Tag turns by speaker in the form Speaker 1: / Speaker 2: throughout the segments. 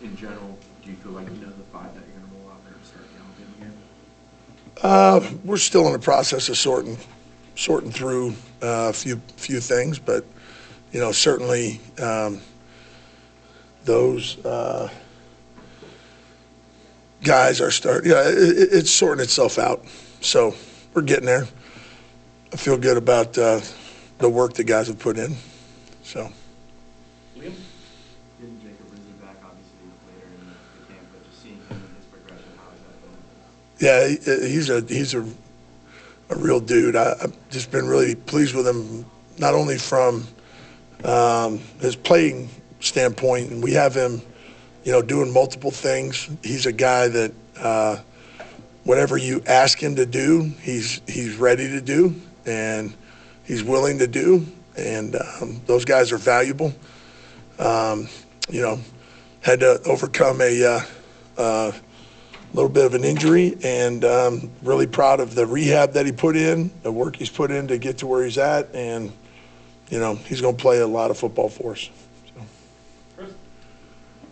Speaker 1: in general, do you feel like you know the five that you're going to roll out there to start the Alabama game?
Speaker 2: We're still in the process of sorting through a few things, but certainly those guys are starting. Yeah, it's sorting itself out. So we're getting there. I feel good about the work the guys have put in. So.
Speaker 1: Liam? Getting Jacob Rizzi back, obviously, later in the camp, but just seeing him and his progression, how has that been?
Speaker 2: Yeah, he's a real dude. I've just been really pleased with him, not only from his playing standpoint, and we have him, doing multiple things. He's a guy that whatever you ask him to do, he's ready to do, and he's willing to do, and those guys are valuable. Had to overcome a little bit of an injury, and really proud of the rehab that he put in, the work he's put in to get to where he's at, and he's going to play a lot of football for us. So.
Speaker 1: Chris?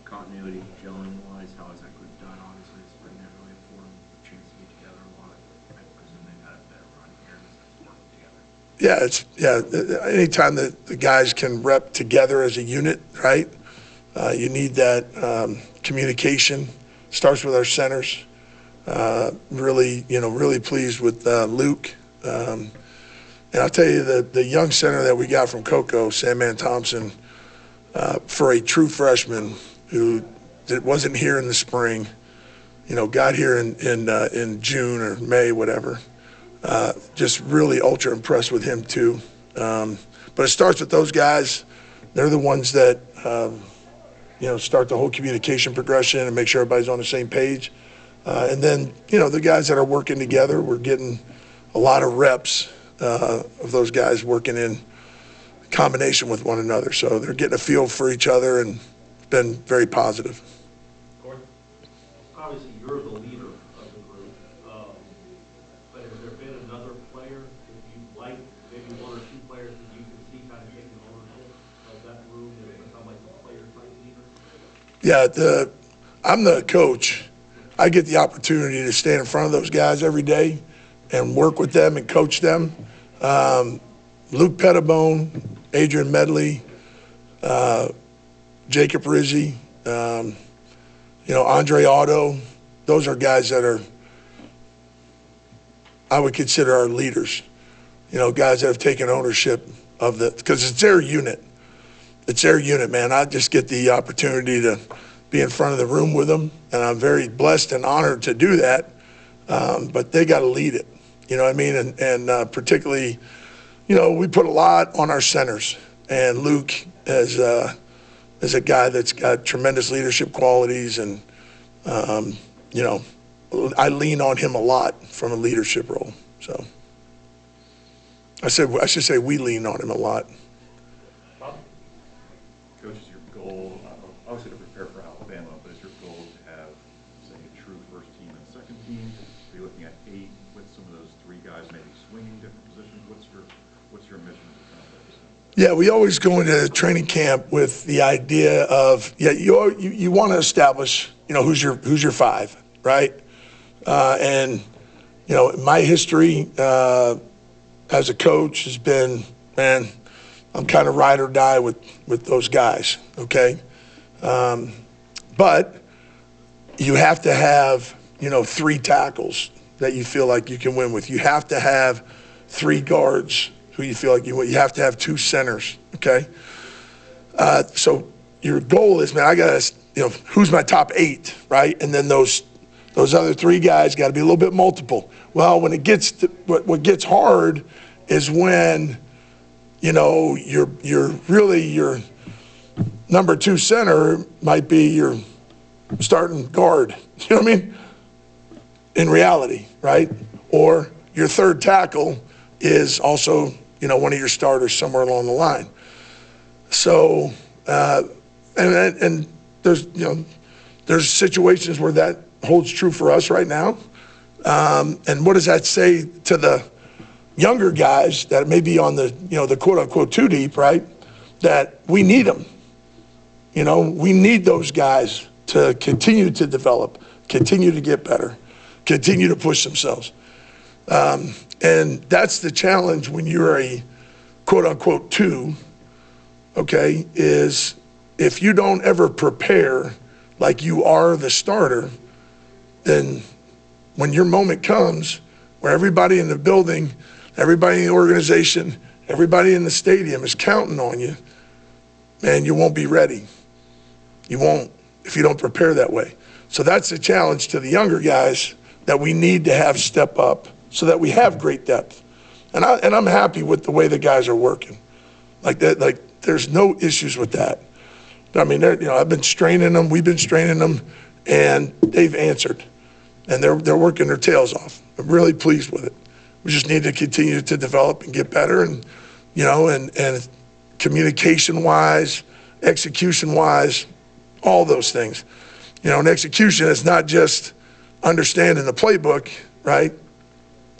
Speaker 1: Continuity, gelling-wise, how has that group done? Obviously, it's been really important, a chance to get together a lot. I presume they've had a better run here as it's working together.
Speaker 2: Anytime that the guys can rep together as a unit, right? You need that communication. Starts with our centers. Really pleased with Luke. And I'll tell you, the young center that we got from Coco, Sandman Thompson, for a true freshman who wasn't here in the spring, got here in June or May, whatever. Just really ultra impressed with him too. But it starts with those guys. They're the ones that start the whole communication progression and make sure everybody's on the same page. And then the guys that are working together, we're getting a lot of reps of those guys working in combination with one another. So they're getting a feel for each other, and it's been very positive.
Speaker 3: Gordon, obviously you're the leader of the group, but has there been another player that you like, maybe one or two players that you can see kind of taking ownership of that room and become like a player-type leader?
Speaker 2: Yeah, I'm the coach. I get the opportunity to stand in front of those guys every day and work with them and coach them. Luke Pettibone, Adrian Medley, Jacob Rizzi, Andre Otto. Those are guys that I would consider our leaders. Guys that have taken ownership of because it's their unit. It's their unit, man. I just get the opportunity to be in front of the room with them, and I'm very blessed and honored to do that. But they got to lead it. You know what I mean? And particularly, we put a lot on our centers, and Luke is a guy that's got tremendous leadership qualities, and I lean on him a lot from a leadership role. So I should say we lean on him a lot.
Speaker 4: Coach, is your goal, obviously to prepare for Alabama, but is your goal to have, say, a true first team and second team? Are you looking at 8 with some of those 3 guys maybe swinging different positions? What's your mission?
Speaker 2: Yeah, we always go into training camp with the idea of you want to establish who's your 5, right? And my history as a coach has been, man, I'm kind of ride or die with those guys, okay? But you have to have 3 tackles that you feel like you can win with. You have to have 3 guards who you feel like you win. You have to have 2 centers, okay? So your goal is, man, I got to, who's my top 8, right? And then those other 3 guys got to be a little bit multiple. Well, when it gets to, what gets hard is when, you're really your number 2 center might be your starting guard. You know what I mean? In reality, right? Or your 3rd tackle is also, one of your starters somewhere along the line. So, and there's situations where that holds true for us right now. And what does that say to the younger guys that may be on the, the quote unquote 2 deep, right? That we need them. We need those guys to continue to develop, continue to get better, continue to push themselves. And that's the challenge when you're a quote unquote 2, okay, is if you don't ever prepare like you are the starter, then when your moment comes where everybody in the building, everybody in the organization, everybody in the stadium is counting on you, man, you won't be ready. You won't if you don't prepare that way. So that's the challenge to the younger guys that we need to have step up so that we have great depth. And I'm happy with the way the guys are working. Like that, like there's no issues with that. I mean, I've been straining them, we've been straining them, and they've answered. And they're working their tails off. I'm really pleased with it. We just need to continue to develop and get better, and and communication-wise, execution-wise, all those things. And execution is not just understanding the playbook, right?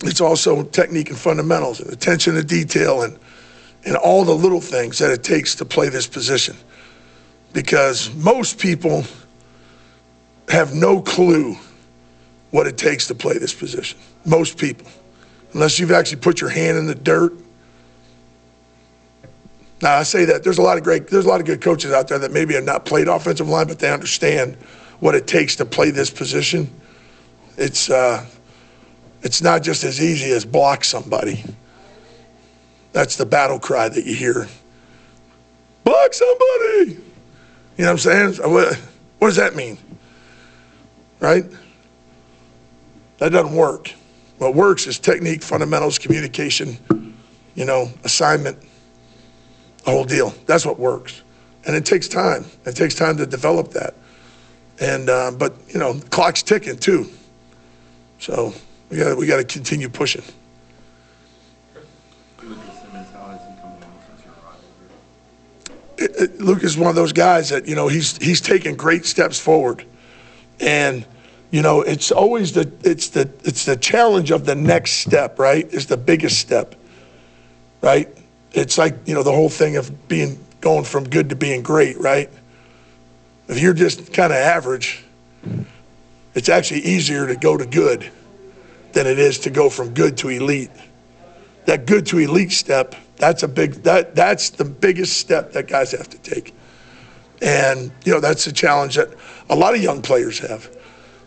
Speaker 2: It's also technique and fundamentals, and attention to detail, and all the little things that it takes to play this position. Because most people have no clue what it takes to play this position. Most people, unless you've actually put your hand in the dirt. Now I say that there's a lot of good coaches out there that maybe have not played offensive line, but they understand what it takes to play this position. It's not just as easy as block somebody. That's the battle cry that you hear. Block somebody. You know what I'm saying? What does that mean? Right? That doesn't work. What works is technique, fundamentals, communication, assignment, the whole deal. That's what works. And it takes time. It takes time to develop that. And but the clock's ticking too. So we got to continue pushing. Luke is one of those guys that he's taken great steps forward, and it's always the challenge of the next step, right? Is the biggest step, right? It's like the whole thing of going from good to being great, right? If you're just kind of average, it's actually easier to go to good than it is to go from good to elite. That good to elite step, that's the biggest step that guys have to take. And, that's a challenge that a lot of young players have,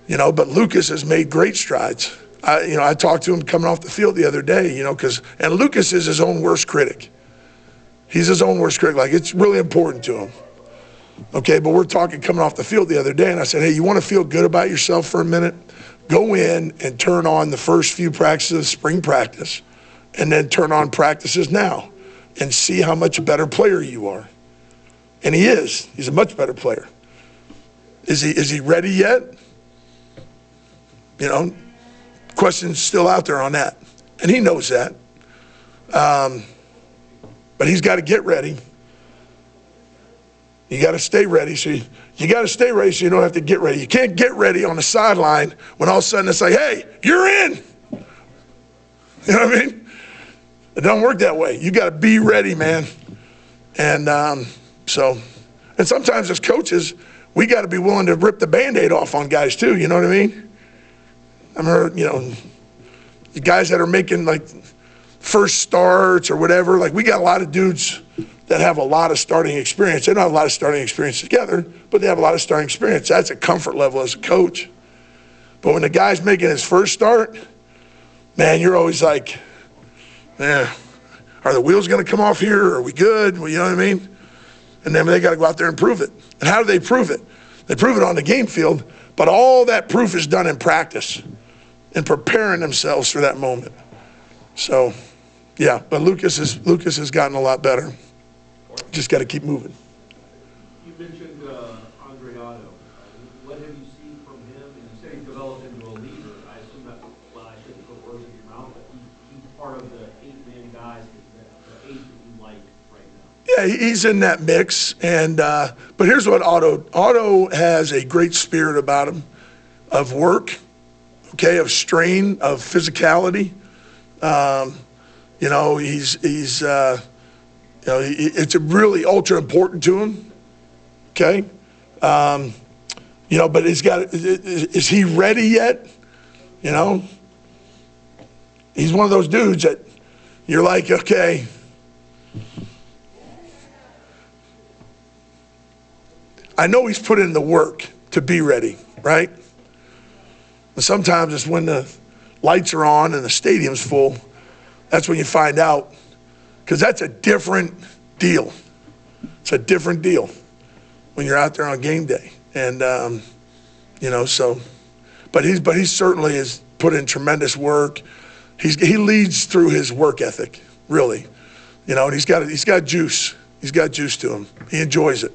Speaker 2: but Lucas has made great strides. I talked to him coming off the field the other day, and Lucas is his own worst critic. He's his own worst critic. Like, it's really important to him. Okay, but we're talking coming off the field the other day, and I said, hey, you want to feel good about yourself for a minute? Go in and turn on the first few practices of spring practice, and then turn on practices now and see how much better player you are. And he is. He's a much better player. Is he ready yet? Questions still out there on that. And he knows that. But he's got to get ready. You got to stay ready. So you got to stay ready so you don't have to get ready. You can't get ready on the sideline when all of a sudden it's like, hey, you're in. You know what I mean? It don't work that way. You got to be ready, man. And and sometimes as coaches, we got to be willing to rip the Band-Aid off on guys too. You know what I mean? I remember, the guys that are making like first starts or whatever, like we got a lot of dudes that have a lot of starting experience. They don't have a lot of starting experience together, but they have a lot of starting experience. That's a comfort level as a coach. But when the guy's making his first start, man, you're always like, are the wheels going to come off here? Are we good? Well, you know what I mean? And then they got to go out there and prove it. And how do they prove it? They prove it on the game field, but all that proof is done in practice and preparing themselves for that moment. So, yeah, but Lucas has gotten a lot better. Just got to keep moving.
Speaker 3: You mentioned Andre Otto. What have you seen from him? And you said he developed into a leader. I assume that's, well, I shouldn't put words in your mouth, but he's part of the 8-man guys, the 8 that you like right now.
Speaker 2: Yeah, he's in that mix. And but here's what Otto has a great spirit about him, of work, okay, of strain, of physicality. It's really ultra important to him. Okay. You know, but is he ready yet? You know, he's one of those dudes that you're like, okay, I know he's put in the work to be ready, right? And sometimes it's when the lights are on and the stadium's full, that's when you find out, because that's a different deal. It's a different deal when you're out there on game day. And, you know, so, but he certainly has put in tremendous work. He leads through his work ethic, really. You know, and he's got juice. He's got juice to him. He enjoys it.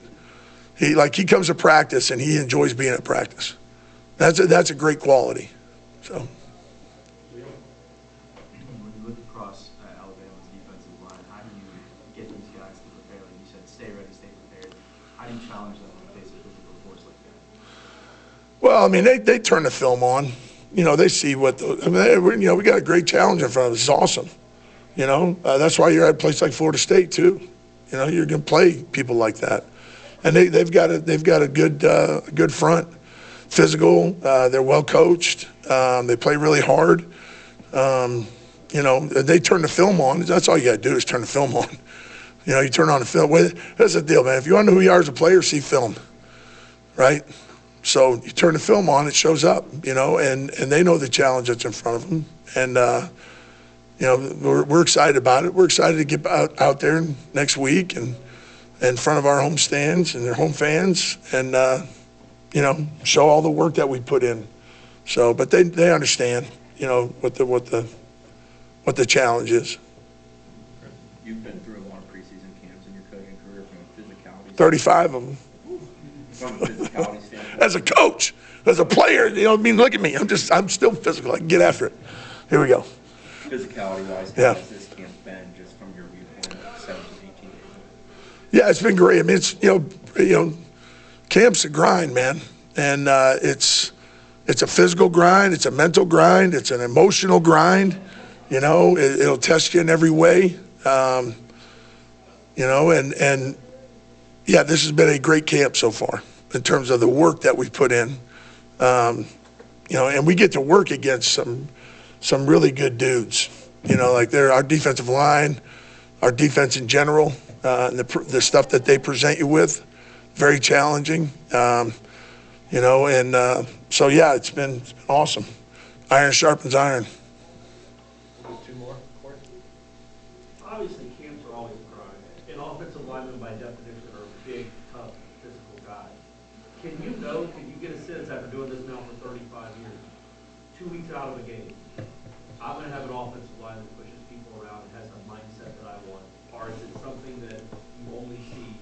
Speaker 2: He comes to practice and he enjoys being at practice. That's a great quality. So.
Speaker 5: When you look across Alabama's defensive line, how do you get these guys to prepare? Like you said, stay ready, stay prepared. How do you challenge them when they face a physical force like that?
Speaker 2: Well, I mean, they turn the film on. You know, they see what you know, we got a great challenge in front of us. It's awesome. You know, that's why you're at a place like Florida State too. You know, you're going to play people like that, and they've got a good front, physical. They're well coached. They play really hard. You know, they turn the film on. That's all you got to do is turn the film on. You know, you turn on the film. That's the deal, man. If you want to know who you are as a player, see film, right? So you turn the film on, it shows up, you know, and they know the challenge that's in front of them. And, you know, we're excited about it. We're excited to get out there next week and in front of our home stands and their home fans and, you know, show all the work that we put in. So, but they understand, you know, what the challenge is.
Speaker 1: You've been through a lot of preseason camps in your coaching career from a physicality.
Speaker 2: 35 of them.
Speaker 1: From a physicality standpoint.
Speaker 2: As a coach, as a player, you know, I mean, look at me. I'm still physical. I can get after it. Here we go.
Speaker 1: Physicality-wise,
Speaker 2: Yeah.
Speaker 1: how has this camp been, just from your viewpoint, 17, 18 years old?
Speaker 2: Yeah, it's been great. I mean, it's you know, camp's a grind, man, and it's a physical grind, it's a mental grind, it's an emotional grind. You know, it'll test you in every way. You know, and yeah, this has been a great camp so far in terms of the work that we've put in. You know, and we get to work against some really good dudes. You know, like our defensive line, our defense in general, and the stuff that they present you with, very challenging. You know, and so yeah, it's been awesome. Iron sharpens iron.
Speaker 3: Two more, Court? Obviously, camps are always a grind, and offensive linemen, by definition, are big, tough, physical guys. Can you get a sense after doing this now for 35 years, 2 weeks out of a game, I'm going to have an offensive line that pushes people around and has a mindset that I want, or is it something that you only see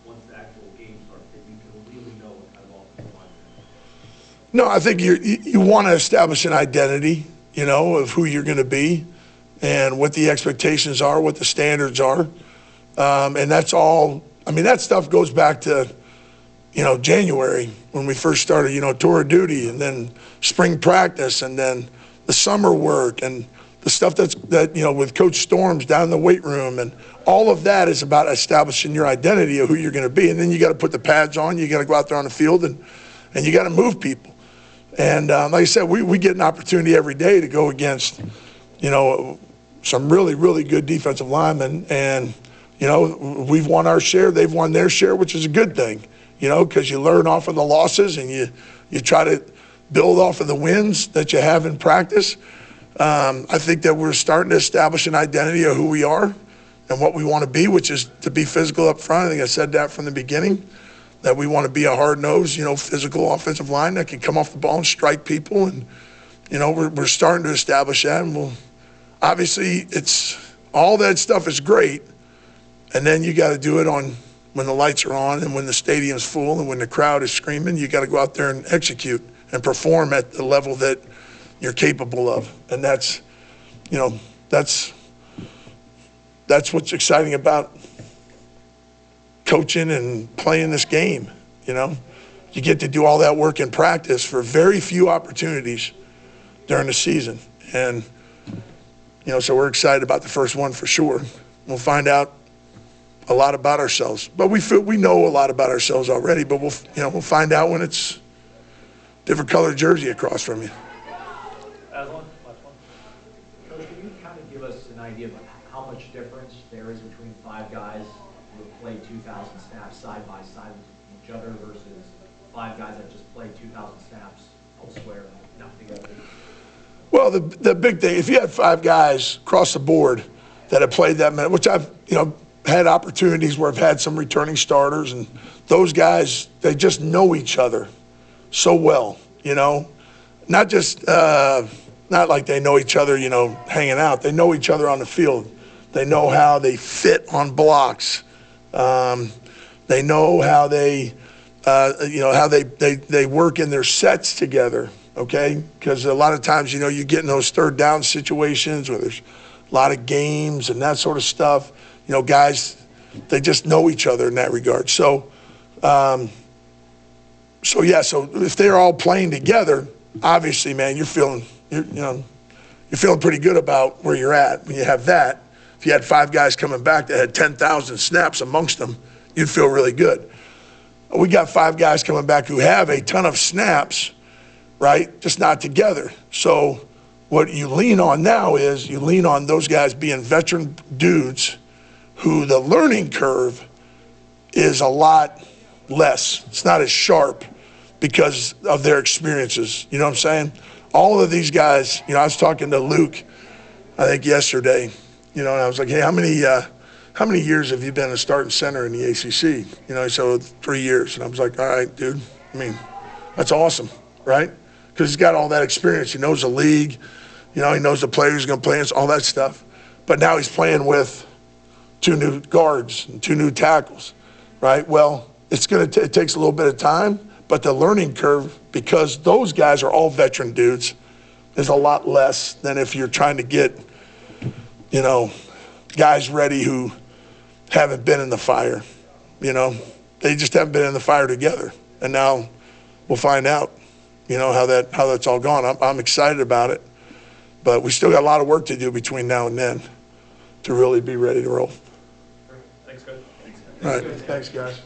Speaker 3: once the actual game starts, that you can really know what kind of offensive line it is?
Speaker 2: No, I think you want to establish an identity, you know, of who you're going to be and what the expectations are, what the standards are. And that's all, I mean, that stuff goes back to, you know, January when we first started, you know, tour of duty and then spring practice and then the summer work and the stuff that, you know, with Coach Storms down in the weight room, and all of that is about establishing your identity of who you're going to be. And then you got to put the pads on, you got to go out there on the field and you got to move people. And like I said, we get an opportunity every day to go against, you know, some really, really good defensive linemen. And, you know, we've won our share, they've won their share, which is a good thing, you know, because you learn off of the losses and you try to build off of the wins that you have in practice. I think that we're starting to establish an identity of who we are and what we want to be, which is to be physical up front. I think I said that from the beginning, that we want to be a hard-nosed, you know, physical offensive line that can come off the ball and strike people. And, you know, we're starting to establish that. And obviously, it's all that stuff is great. And then you got to do it on when the lights are on and when the stadium's full and when the crowd is screaming. You got to go out there and execute and perform at the level that you're capable of. And that's, you know, that's what's exciting about coaching and playing this game. You know, you get to do all that work in practice for very few opportunities during the season. And, you know, so we're excited about the first one for sure. We'll find out a lot about ourselves, but we know a lot about ourselves already, but we'll find out when it's different colored jersey across from you.
Speaker 3: Aslan, last one.
Speaker 6: Coach, can you kind of give us an idea of how much difference there is between 5 guys who have played 2,000 snaps side by side with each other versus 5 guys that just played 2,000 snaps elsewhere and not together?
Speaker 2: Well, the big thing, if you had 5 guys across the board that have played that many, which I've, had opportunities where I've had some returning starters, and those guys, they just know each other so well, not just, not like they know each other, hanging out. They know each other on the field. They know how they fit on blocks. They know how they, how they work in their sets together, okay? Because a lot of times, you get in those third down situations where there's a lot of games and that sort of stuff. Guys, they just know each other in that regard. So, so if they're all playing together, obviously, man, you're feeling pretty good about where you're at. When you have that, if you had 5 guys coming back that had 10,000 snaps amongst them, you'd feel really good. We got 5 guys coming back who have a ton of snaps, right? Just not together. So what you lean on now is you lean on those guys being veteran dudes who the learning curve is a lot less. It's not as sharp because of their experiences. You know what I'm saying? All of these guys, I was talking to Luke, I think yesterday, and I was like, hey, how many years have you been a starting center in the ACC? He said, 3 years. And I was like, all right, dude, that's awesome, right? Because he's got all that experience. He knows the league. He knows the players he's going to play against, all that stuff. But now he's playing with 2 new guards and 2 new tackles, right? Well, it takes a little bit of time, but the learning curve, because those guys are all veteran dudes, is a lot less than if you're trying to get, guys ready who haven't been in the fire. They just haven't been in the fire together. And now we'll find out, how that's all gone. I'm excited about it, but we still got a lot of work to do between now and then to really be ready to roll.
Speaker 3: Thanks, Coach.
Speaker 2: All right, thanks, guys.